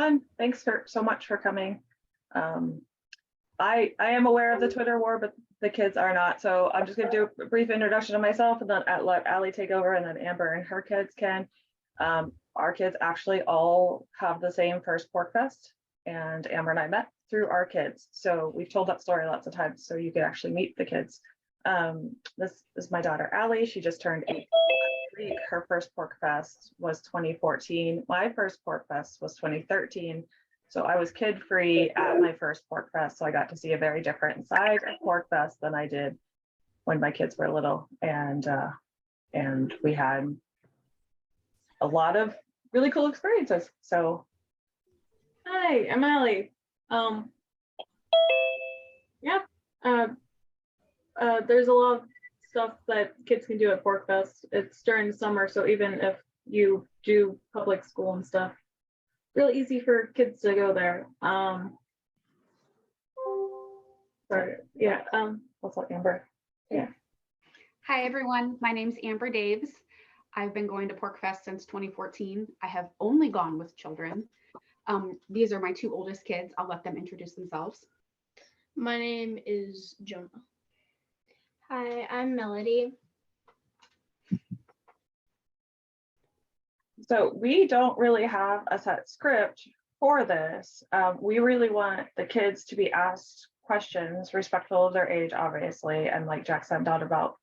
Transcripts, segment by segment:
everyone. Thanks so much for coming. I am aware of the Twitter war, but the kids are not. So I'm just going to do a brief introduction of myself and then let Allie take over, and then Amber and her kids can. Our kids actually all have the same first Porcfest, and Amber and I met through our kids. So we've told that story lots of times, so you could actually meet the kids. This is my daughter Allie. She just turned 8 last week. Her first Porcfest was 2014. My first Porcfest was 2013. So I was kid-free at my first Porcfest, so I got to see a very different side of Porcfest than I did when my kids were little, and we had a lot of really cool experiences. So, hi, I'm Allie. There's a lot of stuff that kids can do at Porcfest. It's during the summer, so even if you do public school and stuff, real easy for kids to go there. What's up, Amber? Yeah. Hi, everyone. My name's Amber Daves. I've been going to Porcfest since 2014. I have only gone with children. These are my two oldest kids. I'll let them introduce themselves. My name is Jonah. Hi, I'm Melody. So we don't really have a set script for this. We really want the kids to be asked questions respectful of their age, obviously, and like Jack said, not about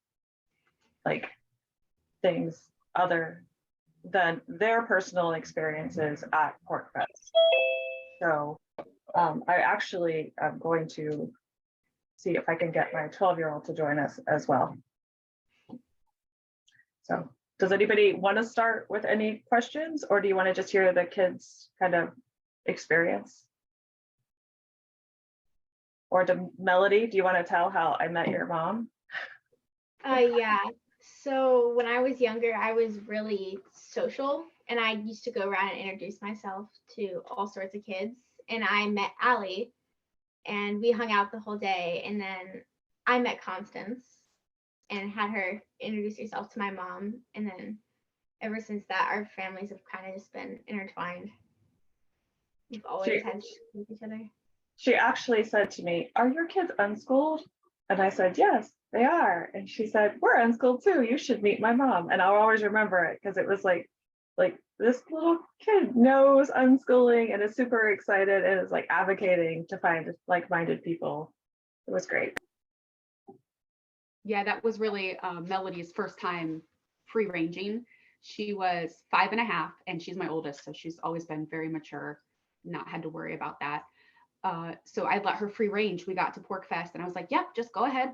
like things other than their personal experiences at Porcfest. So I actually am going to see if I can get my 12-year-old to join us as well. So does anybody want to start with any questions, or do you want to just hear the kids' kind of experience? Or Melody, do you want to tell how I met your mom? Yeah. So when I was younger, I was really social, and I used to go around and introduce myself to all sorts of kids. And I met Allie, and we hung out the whole day. And then I met Constance and had her introduce herself to my mom. And then ever since that, our families have kind of just been intertwined. We've always had with each other. She actually said to me, "Are your kids unschooled?" And I said, "Yes, they are." And she said, "We're unschooled too. You should meet my mom." And I'll always remember it because it was like this little kid knows unschooling and is super excited and is like advocating to find like-minded people. It was great. Yeah, that was really Melody's first time free ranging. She was 5.5, and she's my oldest, so she's always been very mature, not had to worry about that. So I let her free range. We got to Porcfest, and I was like, "Yep, just go ahead,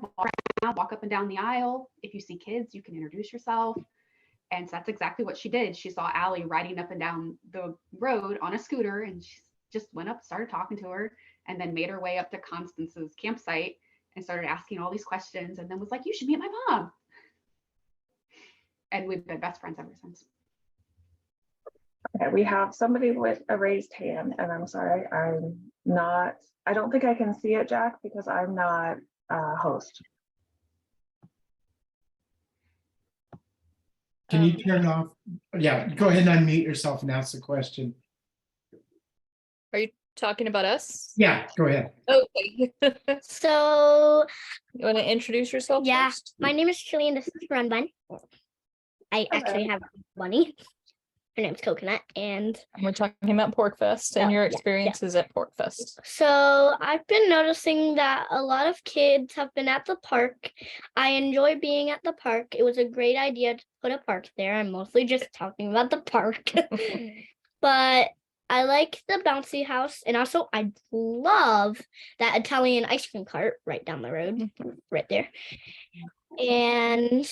walk up and down the aisle. If you see kids, you can introduce yourself." And so that's exactly what she did. She saw Allie riding up and down the road on a scooter, and she just went up, started talking to her, and then made her way up to Constance's campsite and started asking all these questions, and then was like, "You should meet my mom." And we've been best friends ever since. Okay, we have somebody with a raised hand, and I'm sorry, I don't think I can see it, Jack, because I'm not a host. Can you turn off? Yeah, go ahead and unmute yourself and ask the question. Are you talking about us? Yeah, go ahead. Okay. So You want to introduce yourself? yeah, first? my name is Chili, and this is Run Bun. I actually have a bunny. Her name's Coconut, and We're talking about Porcfest and your experiences at Porcfest. so I've been noticing that a lot of kids have been at the park. I enjoy being at the park. It was a great idea to put a park there. I'm mostly just talking about the park. But I like the bouncy house, and also I love that Italian ice cream cart right down the road, right there. And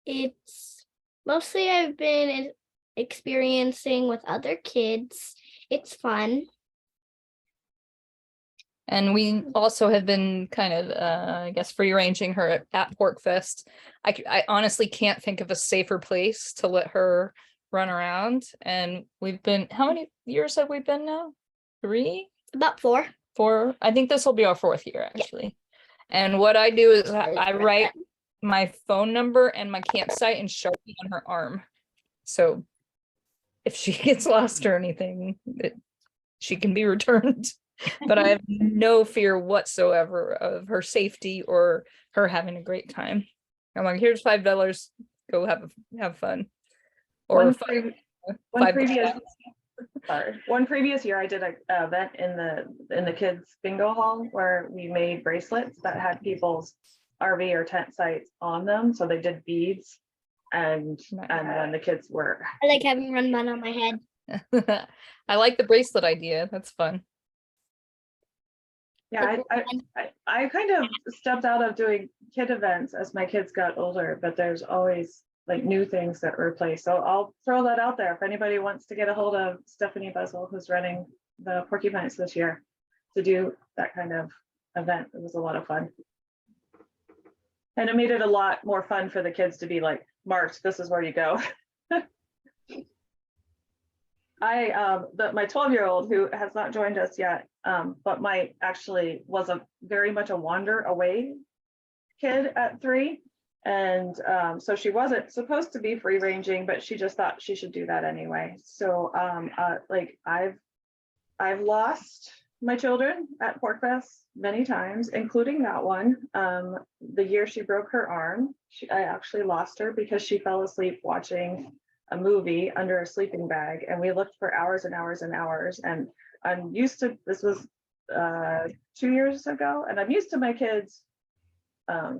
it's mostly I've been experiencing with other kids. It's fun. And we also have been kind of, I guess, free ranging her at Porcfest. I honestly can't think of a safer place to let her run around. And we've been, how many years have we been now? 3? About 4. 4. I think this will be our 4th year, actually. And what I do is I write my phone number and my campsite in Sharpie on her arm. So if she gets lost or anything, she can be returned. But I have no fear whatsoever of her safety or her having a great time. I'm like, here's $5, go have fun. Or One, $5. one previous year I did an event in the kids bingo hall where we made bracelets that had people's RV or tent sites on them. So they did beads and then the kids were. I like having run mud on my head. I like the bracelet idea. That's fun. Yeah, I kind of stepped out of doing kid events as my kids got older, but there's always like new things that replace. So I'll throw that out there if anybody wants to get a hold of Stephanie Buzzle, who's running the Porcupines this year, to do that kind of event. It was a lot of fun. And it made it a lot more fun for the kids to be like, marked, this is where you go. My 12-year-old who has not joined us yet, but actually was very much a wander away kid at 3. And so she wasn't supposed to be free ranging, but she just thought she should do that anyway. So like I've lost my children at Porcfest many times, including that one. The year she broke her arm, I actually lost her because she fell asleep watching a movie under a sleeping bag, and we looked for hours and hours and hours. And I'm used to, this was 2 years ago, and I'm used to my kids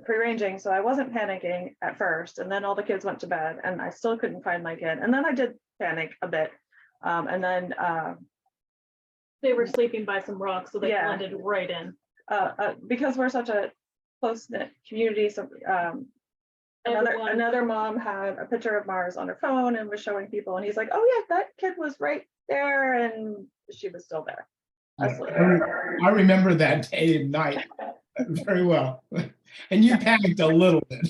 free-ranging, so I wasn't panicking at first. And then all the kids went to bed and I still couldn't find my kid, and then I did panic a bit, and then they were sleeping by some rocks, so they blended right in. Because we're such a close-knit community, so another mom had a picture of Mars on her phone and was showing people, and he's like, oh yeah, that kid was right there, and she was still there. I remember that day and night very well. And you panicked a little bit.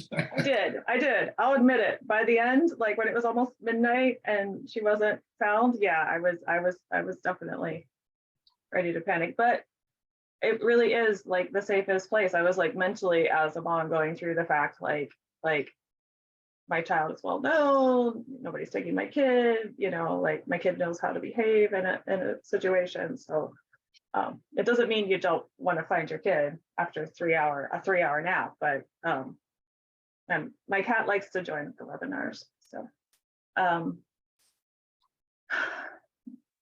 I did. I'll admit it. By the end, like when it was almost midnight and she wasn't found, yeah, I was definitely ready to panic. But it really is like the safest place. I was like mentally as a mom going through the fact like my child is well known, nobody's taking my kid, you know, like my kid knows how to behave in a situation. So it doesn't mean you don't want to find your kid after a 3-hour nap, but and my cat likes to join the webinars. So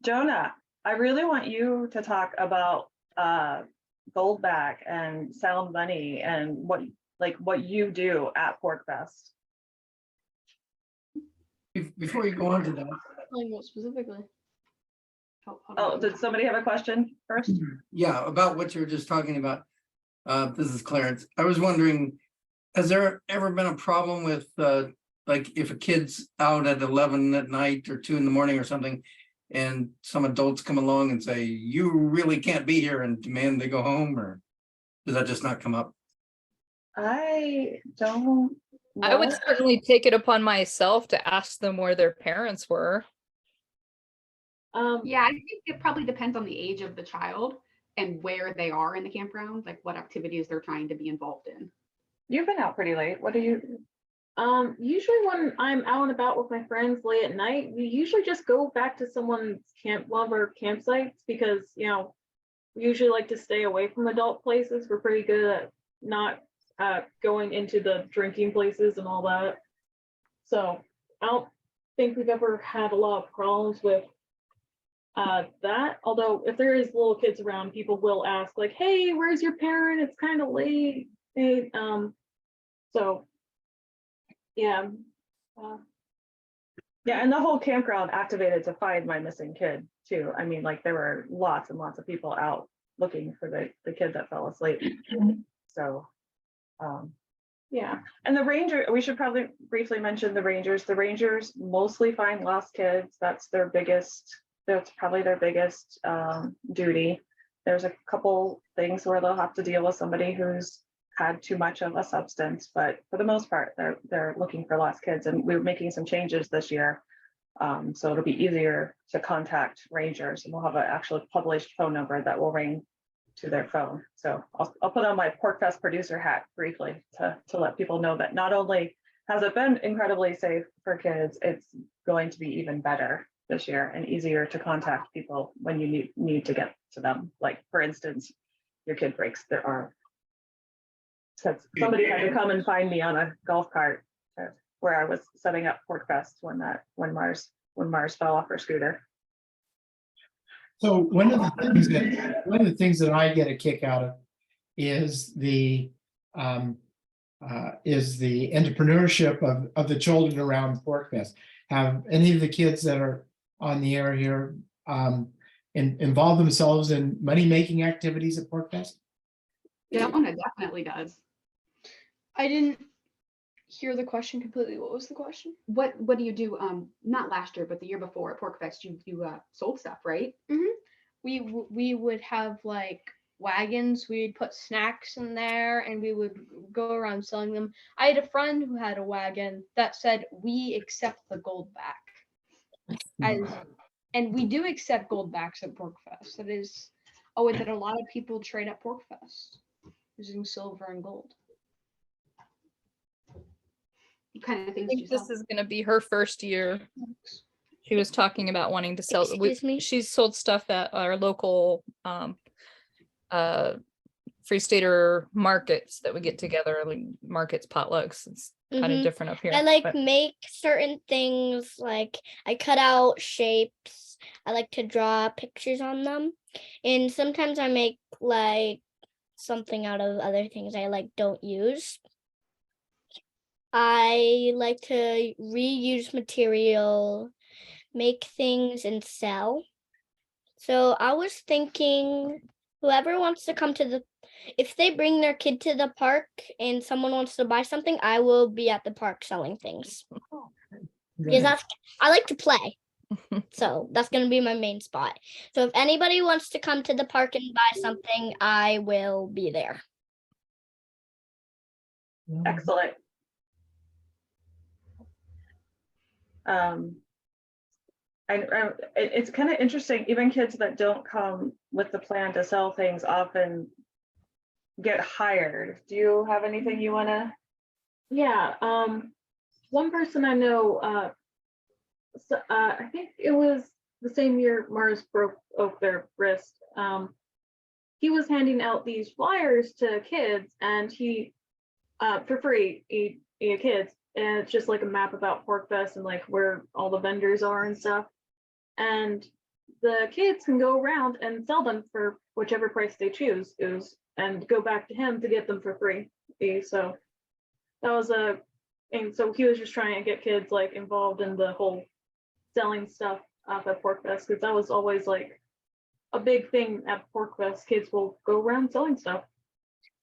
Jonah, I really want you to talk about Goldback and Sound Money and what you do at Porcfest. Before you go on to that, What specifically? Oh, did somebody have a question first? yeah, about what you were just talking about. This is Clarence. I was wondering, has there ever been a problem with like if a kid's out at 11 at night or 2 in the morning or something, and some adults come along and say, you really can't be here, and demand they go home, or does that just not come up? I don't know. I would certainly take it upon myself to ask them where their parents were. Yeah, I think it probably depends on the age of the child and where they are in the campground, like what activities they're trying to be involved in. You've been out pretty late. What do you? Usually when I'm out and about with my friends late at night, we usually just go back to one of our campsites, because, you know, we usually like to stay away from adult places. We're pretty good at not going into the drinking places and all that. So I don't think we've ever had a lot of problems with that. Although if there is little kids around, people will ask like, hey, where's your parent? It's kind of late. Hey, so yeah. Yeah, and the whole campground activated to find my missing kid too. I mean, like there were lots and lots of people out looking for the kid that fell asleep. So yeah. And the ranger, we should probably briefly mention the rangers. The rangers mostly find lost kids. That's probably their biggest duty. There's a couple things where they'll have to deal with somebody who's had too much of a substance, but for the most part, they're looking for lost kids, and we're making some changes this year. So it'll be easier to contact rangers, and we'll have an actual published phone number that will ring to their phone. So I'll put on my Porcfest producer hat briefly to let people know that not only has it been incredibly safe for kids, it's going to be even better this year and easier to contact people when you need to get to them. Like, for instance, your kid breaks their arm. So somebody had to come and find me on a golf cart where I was setting up Porcfest when Mars fell off her scooter. So one of the things that I get a kick out of is the entrepreneurship of the children around Porcfest. Have any of the kids that are on the air here involve themselves in money-making activities at Porcfest? Donna definitely does. I didn't hear the question completely. What was the question? What do you do? Not last year, but the year before at Porcfest, you sold stuff, right? We would have like wagons. We'd put snacks in there, and we would go around selling them. I had a friend who had a wagon that said, "We accept the gold back," and we do accept gold backs at Porcfest. That is a way that a lot of people trade at Porcfest, using silver and gold. What kind of I things do think you this sell? is gonna be her first year. She was talking about wanting to sell. Excuse me? She's sold stuff at our local Free Stater markets that we get together, like markets, potlucks. It's kind of Mhm. different up here. I like but- make certain things, like I cut out shapes. I like to draw pictures on them. And sometimes I make like something out of other things I like don't use. I like to reuse material, make things and sell. So I was thinking whoever wants to come to if they bring their kid to the park and someone wants to buy something, I will be at the park selling things. Because I like to play. So that's going to be my main spot. So if anybody wants to come to the park and buy something, I will be there. Excellent. It's kind of interesting, even kids that don't come with the plan to sell things often get hired. Do you have anything you want to? Yeah, one person I know, I think it was the same year Mars broke their wrist. He was handing out these flyers to kids, and he, for free, kids, and it's just like a map about Porcfest and like where all the vendors are and stuff. And the kids can go around and sell them for whichever price they choose, and go back to him to get them for free. So that was and so he was just trying to get kids like involved in the whole selling stuff up at Porcfest, because that was always like a big thing at Porcfest. Kids will go around selling stuff.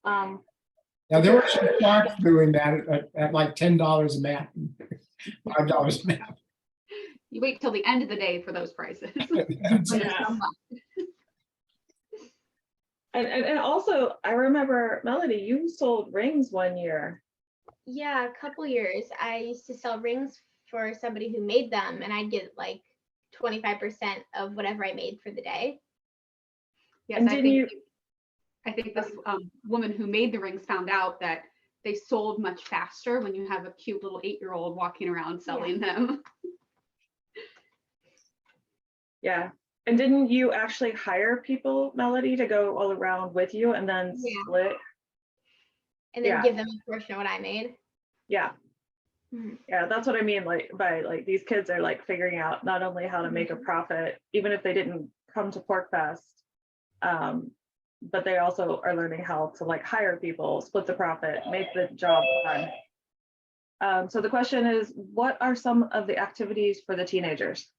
Now there were some sharks doing that at like $10 a map, $5 a map. You wait till the end of the day for those prices. Yeah. And also, I remember, Melody, you sold rings one year. Yeah, a couple years. I used to sell rings for somebody who made them, and I'd get like 25% of whatever I made for the day. Yes, And I think this woman who made the rings found out that they sold much faster when you have a cute little 8-year-old walking around selling them. Yeah. And didn't you actually hire people, Melody, to go all around with you and then Yeah. split? And then Yeah. give them a portion of what I made. Yeah. Mhm. Yeah, that's what I mean. Like by like these kids are like figuring out not only how to make a profit, even if they didn't come to Porcfest, but they also are learning how to like hire people, split the profit, make the job fun. So the question is, what are some of the activities for the teenagers?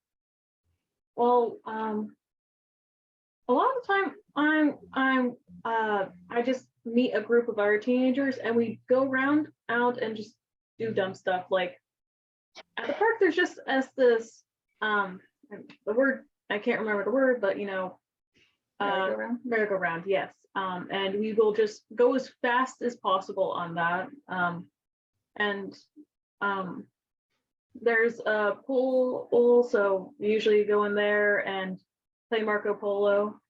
Well, a lot of the time I just meet a group of our teenagers and we go around out and just do dumb stuff. Like at the park, there's just this the word, I can't remember the word, but merry-go-round, yes. And we will just go as fast as possible on that. And there's a pool, so we usually go in there and play Marco Polo.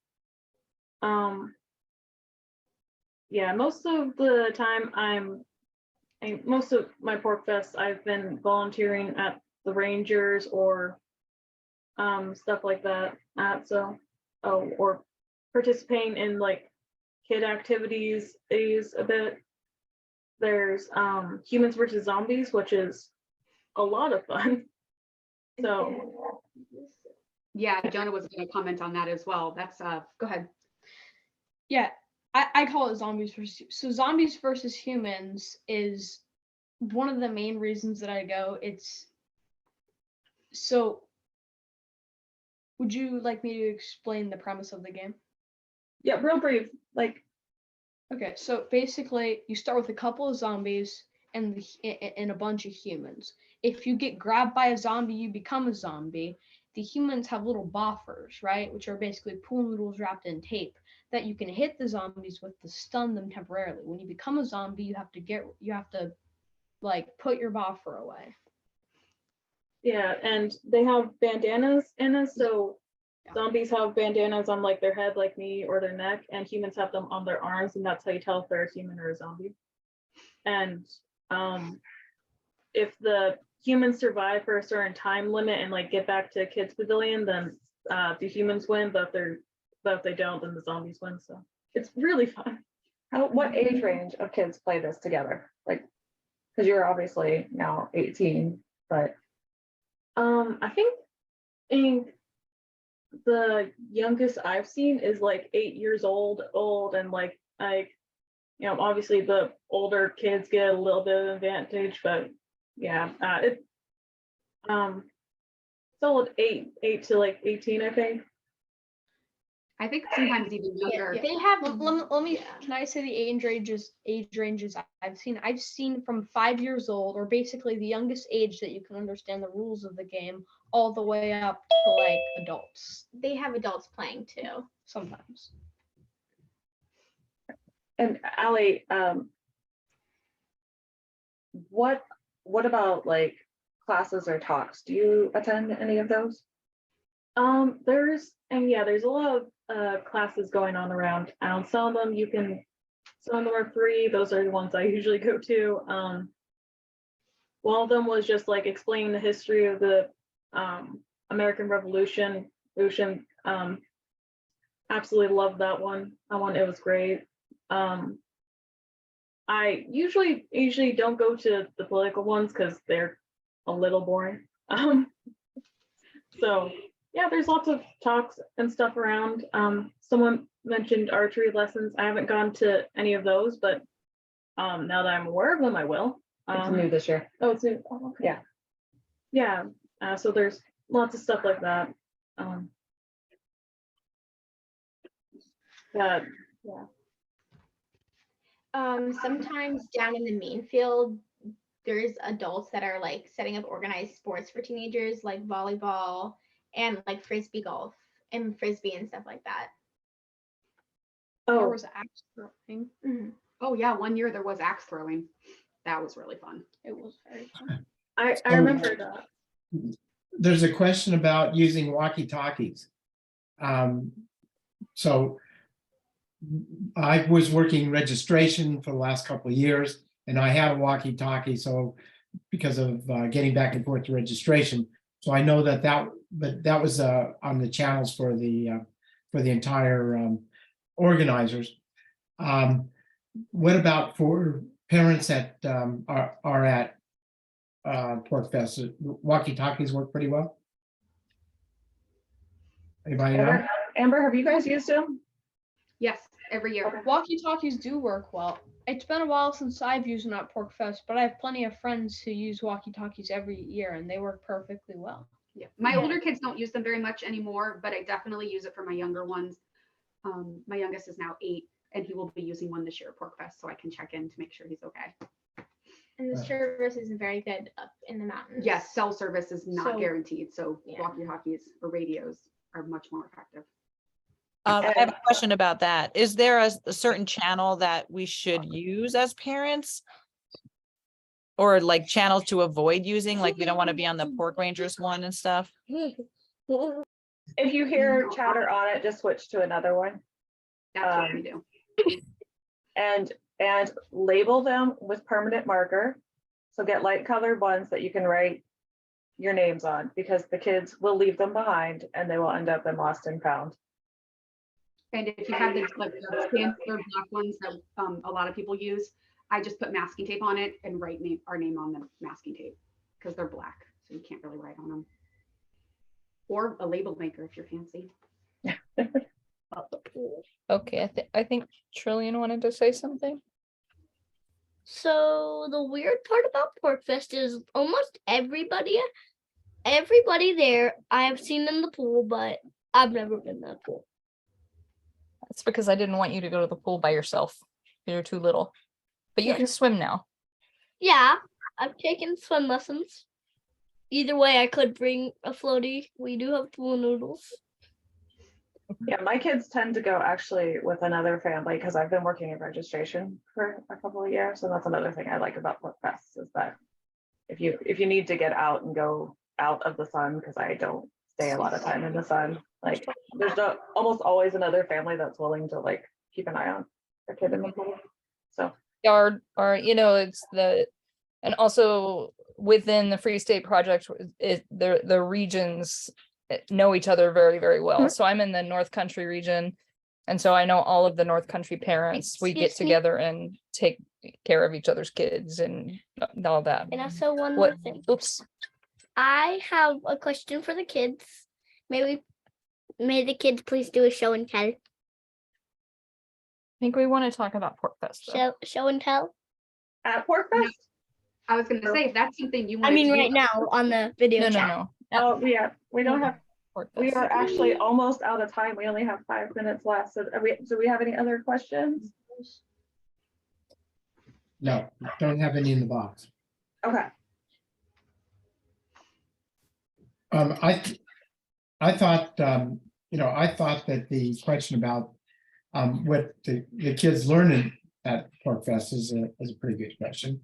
Yeah, most of the time most of my Porcfest, I've been volunteering at the Rangers or stuff like that. Or participating in like kid activities is a bit. There's Humans versus Zombies, which is a lot of fun. So Yeah, Jonah was going to comment on that as well. That's go ahead. Yeah, I call it zombies versus. So zombies versus humans is one of the main reasons that I go. So would you like me to explain the premise of the game? yeah, real brief. Like, Okay, so basically you start with a couple of zombies and a bunch of humans. If you get grabbed by a zombie, you become a zombie. The humans have little boffers, right, which are basically pool noodles wrapped in tape that you can hit the zombies with to stun them temporarily. When you become a zombie, you have to like put your boffer away. yeah, and they have bandanas in us, so Yeah. zombies have bandanas on like their head, like me, or their neck, and humans have them on their arms, and that's how you tell if they're a human or a zombie. And if the humans survive for a certain time limit and like get back to Kids Pavilion, then the humans win, but if they don't, then the zombies win. So it's really fun. What age range of kids play this together? Like, because you're obviously now 18, but I think the youngest I've seen is like 8 years old, and like obviously the older kids get a little bit of advantage, but yeah, still 8 to like 18, I think. I think sometimes even younger. They have. Let me. Can I say the age ranges I've seen? I've seen from 5 years old, or basically the youngest age that you can understand the rules of the game, all the way up to like adults They have adults playing too. sometimes. and Allie, what about like classes or talks? Do you attend any of those? There's a lot of classes going on around town. Some of them are free. Those are the ones I usually go to. One of them was just like explaining the history of the American Revolution. Absolutely loved that one. It was great. I usually don't go to the political ones because they're a little boring. So yeah, there's lots of talks and stuff around. Someone mentioned archery lessons. I haven't gone to any of those, but now that I'm aware of them, I will. It's new this year. Oh, it's new. Oh, okay. Yeah. So there's lots of stuff like that. Yeah. Sometimes down in the main field, there's adults that are like setting up organized sports for teenagers, like volleyball and like frisbee golf and frisbee and stuff like that. There Oh, was axe throwing. Mhm. Oh yeah, one year there was axe throwing. That was really fun. It was very fun. I remember that. There's a question about using walkie-talkies. So I was working registration for the last couple of years, and I had a walkie-talkie. So because of getting back and forth to registration, so I know that was on the channels for the entire organizers. What about for parents that are at Porcfest? Walkie-talkies work pretty well. Anybody know? Amber, have you guys used them? Yes, every year. Walkie-talkies do work well. It's been a while since I've used them at Porcfest, but I have plenty of friends who use walkie-talkies every year, and they work perfectly well. Yeah. My older kids don't use them very much anymore, but I definitely use it for my younger ones. My youngest is now 8, and he will be using one this year at Porcfest, so I can check in to make sure he's okay. And the service isn't very good up in the mountains. Yes, cell service is not So- guaranteed, so yeah. walkie-talkies or radios are much more effective. I have a question about that. Is there a certain channel that we should use as parents? Or like channels to avoid using, like we don't want to be on the Pork Rangers one and stuff? If you hear chatter on it, just switch to another one That's what we do. and label them with permanent marker. So get light colored ones that you can write your names on, because the kids will leave them behind and they will end up in lost and found. And if you have the like the standard black ones that a lot of people use, I just put masking tape on it and write our name on the masking tape because they're black, so you can't really write on them. Or a label maker if you're fancy. Okay, I think Trillian wanted to say something. So the weird part about Porcfest is almost everybody there I have seen in the pool, but I've never been in that pool. That's because I didn't want you to go to the pool by yourself. You're too little. But you Yeah. can swim now. Yeah, I've taken swim lessons. Either way, I could bring a floaty. We do have pool noodles. Yeah, my kids tend to go actually with another family because I've been working in registration for a couple of years. And that's another thing I like about Porcfest is that if you need to get out and go out of the sun, because I don't stay a lot of time in the sun, like there's almost always another family that's willing to like keep an eye on their kid in the pool. So Or it's and also within the Free State Project, the regions know each other very, very well. So I'm in the North Country region, and so I know all of the North Country parents. We get Excuse me? together and take care of each other's kids and all that. And also one What? more thing. Oops. I have a question for the kids. May the kids please do a show and tell. I think we want to talk about Porcfest. though. Show and tell. at Porcfest, I was gonna say if that's something you want. I mean, right now on the video chat. No. oh yeah, we don't have. We Porcfest. are actually almost out of time. We only have 5 minutes left. So do we have any other questions? No, don't have any in the box. Okay. I thought, I thought that the question about what the kids learning at Porcfest is a pretty good question.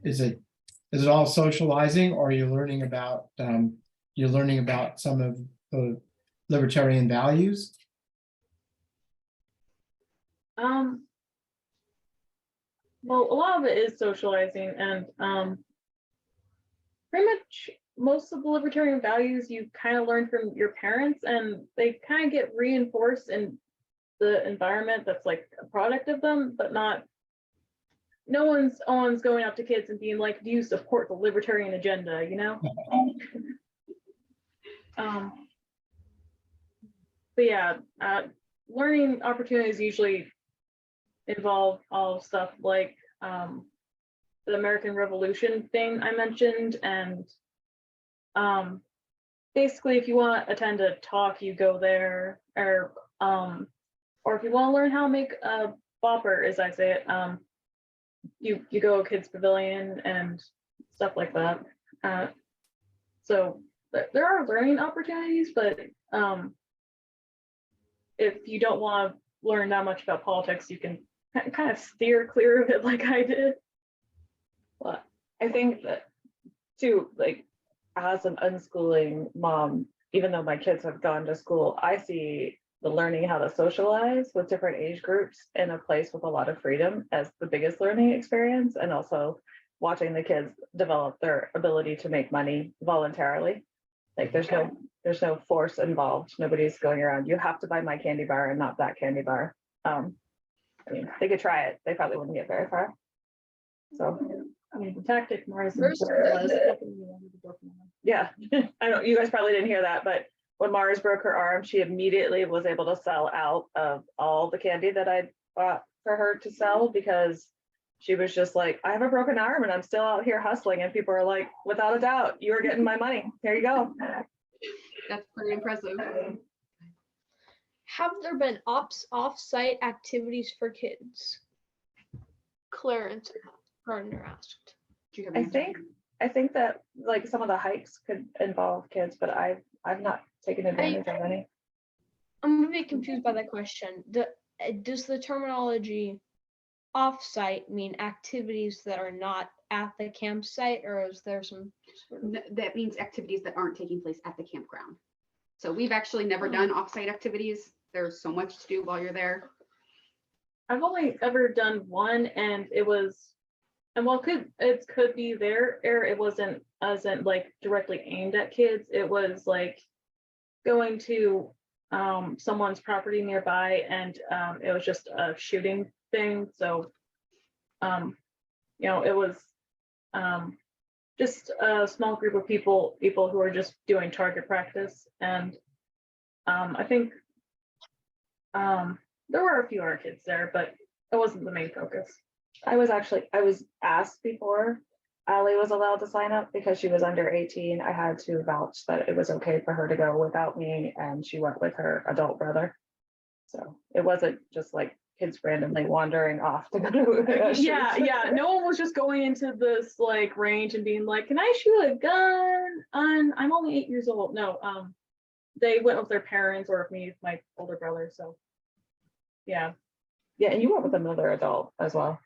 Is it all socializing, or are you learning about some of the libertarian values? Well, a lot of it is socializing, and pretty much most of the libertarian values you kind of learn from your parents, and they kind of get reinforced in the environment that's like a product of them, but no one's going up to kids and being like, do you support the libertarian agenda, you know? But yeah, learning opportunities usually involve all stuff like the American Revolution thing I mentioned, and basically if you want to attend a talk, you go there, or if you want to learn how to make a bopper, as I say it, you go to Kids Pavilion and stuff like that. So there are learning opportunities, but if you don't want to learn that much about politics, you can kind of steer clear of it like I did. But I think that too, like as an unschooling mom, even though my kids have gone to school, I see the learning how to socialize with different age groups in a place with a lot of freedom as the biggest learning experience, and also watching the kids develop their ability to make money voluntarily. Like there's no force involved. Nobody's going around, you have to buy my candy bar and not that candy bar. I mean, they could try it. They probably wouldn't get very far. So, I mean, the tactic Mars yeah, I know you guys probably didn't hear that, but when Mars broke her arm, she immediately was able to sell out of all the candy that I bought for her to sell, because she was just like, I have a broken arm and I'm still out here hustling. And people are like, without a doubt, you are getting my money. Here you go. That's pretty impressive. Have there been off-site activities for kids? Clarence Gardner asked. Do you have an answer? I think that like some of the hikes could involve kids, but I've not taken advantage of any. I'm a bit confused by that question. Does the terminology off-site mean activities that are not at the campsite, or is there some sort of... That means activities that aren't taking place at the campground. So we've actually never done off-site activities. There's so much to do while you're there. I've only ever done one, and it was And while it could be their error, it wasn't like directly aimed at kids. It was like going to someone's property nearby, and it was just a shooting thing. So it was just a small group of people who are just doing target practice. And I think there were a few other kids there, but it wasn't the main focus. I was asked before Allie was allowed to sign up because she was under 18. I had to vouch that it was okay for her to go without me, and she went with her adult brother. So it wasn't just like kids randomly wandering off to go to yeah. No one was just going into this like range and being like, "Can I shoot a gun? I'm only 8 years old." No, they went with their parents or with me, with my older brother. So yeah, and you went with another adult as well.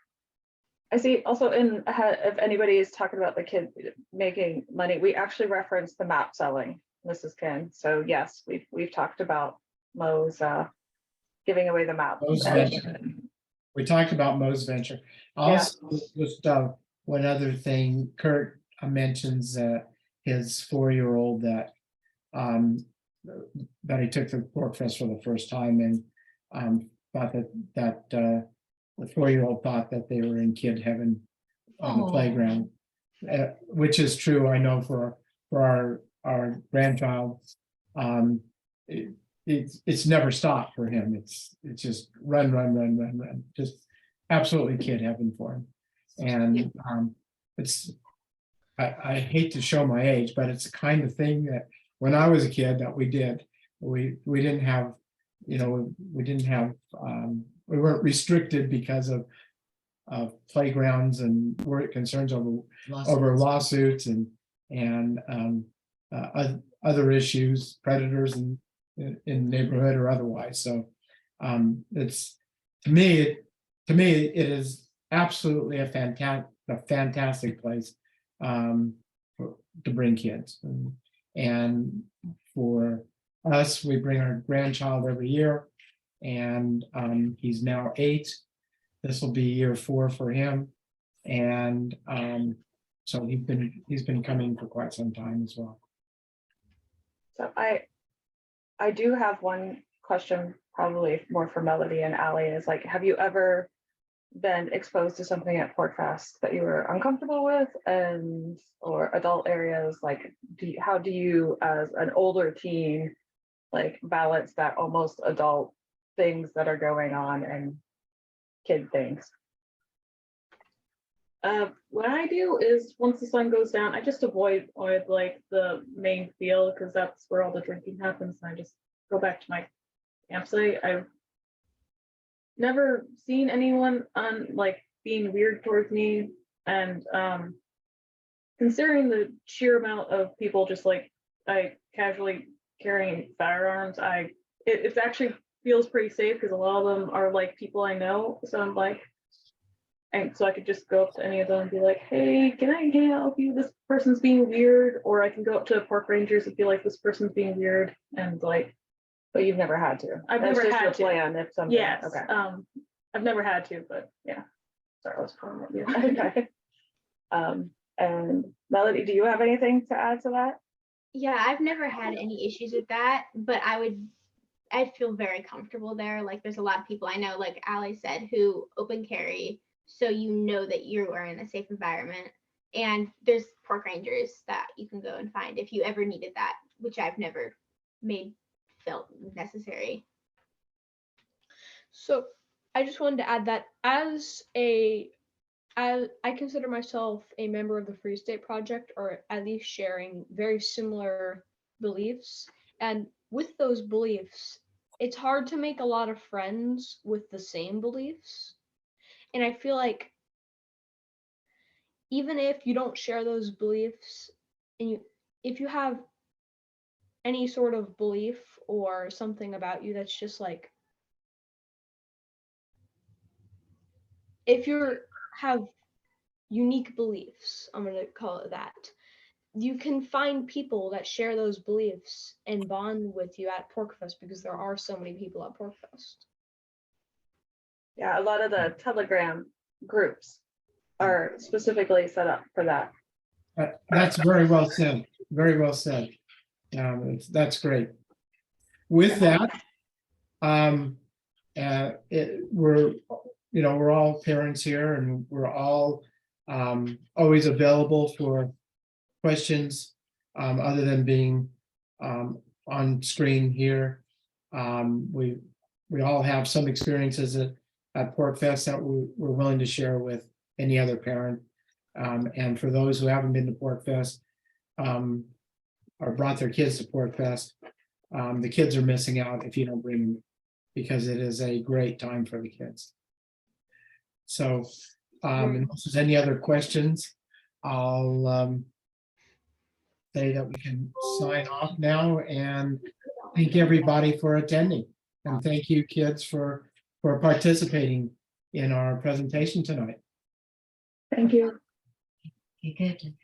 I see. Also, if anybody is talking about the kid making money, we actually referenced the map selling, Mrs. Ken. So yes, we've talked about Mo's giving away the map. Mo's venture. We talked about Mo's venture. Also, just one other thing, Kurt mentions his 4-year-old that he took to Porcfest for the first time, and thought that the 4-year-old thought that they were in kid heaven on the playground, which is true. I know for our grandchild, it's never stopped for him. It's just run, just absolutely kid heaven for him. And I hate to show my age, but it's the kind of thing that when I was a kid that we did. We didn't have, we weren't restricted because of playgrounds and work concerns over lawsuits and other issues, predators in the neighborhood or otherwise. So it's to me it is absolutely a fantastic place to bring kids, and for us, we bring our grandchild every year, and he's now 8. This will be year 4 for him, and so he's been coming for quite some time as well. So I do have one question, probably more for Melody and Allie, is like, have you ever been exposed to something at Porcfest that you were uncomfortable with, or adult areas? Like, how do you, as an older teen, like balance that almost adult things that are going on and kid things? What I do is once the sun goes down, I just avoid like the main field, because that's where all the drinking happens, and I just go back to my campsite. I've never seen anyone like being weird towards me, and considering the sheer amount of people just like casually carrying firearms, it actually feels pretty safe, because a lot of them are like people I know. So I'm like, and so I could just go up to any of them and be like, "Hey, can I help you? This person's being weird." Or I can go up to park rangers and be like, "This person's being weird," and like. But you've never had to. I've That's never just had your to. plan if something. Yes. Okay. I've never had to, but yeah. Sorry, I was pulling at you. Okay. And Melody, do you have anything to add to that? Yeah, I've never had any issues with that, but I'd feel very comfortable there. Like, there's a lot of people I know, like Allie said, who open carry, so you know that you are in a safe environment. And there's park rangers that you can go and find if you ever needed that, which I've never felt necessary. So I just wanted to add that as I consider myself a member of the Free State Project, or at least sharing very similar beliefs. And with those beliefs, it's hard to make a lot of friends with the same beliefs. And I feel like even if you don't share those beliefs, and if you have any sort of belief or something about you that's just like, if you have unique beliefs, I'm going to call it that, you can find people that share those beliefs and bond with you at Porcfest, because there are so many people at Porcfest. Yeah, a lot of the Telegram groups are specifically set up for that. That's very well said, very well said. That's great. With that, we're all parents here, and we're all always available for questions other than being on screen here. We all have some experiences at Porcfest that we're willing to share with any other parent. And for those who haven't been to Porcfest or brought their kids to Porcfest, the kids are missing out if you don't bring them, because it is a great time for the kids. So unless there's any other questions, I'll say that we can sign off now, and thank everybody for attending. And thank you, kids, for participating in our presentation tonight. Thank you. You good.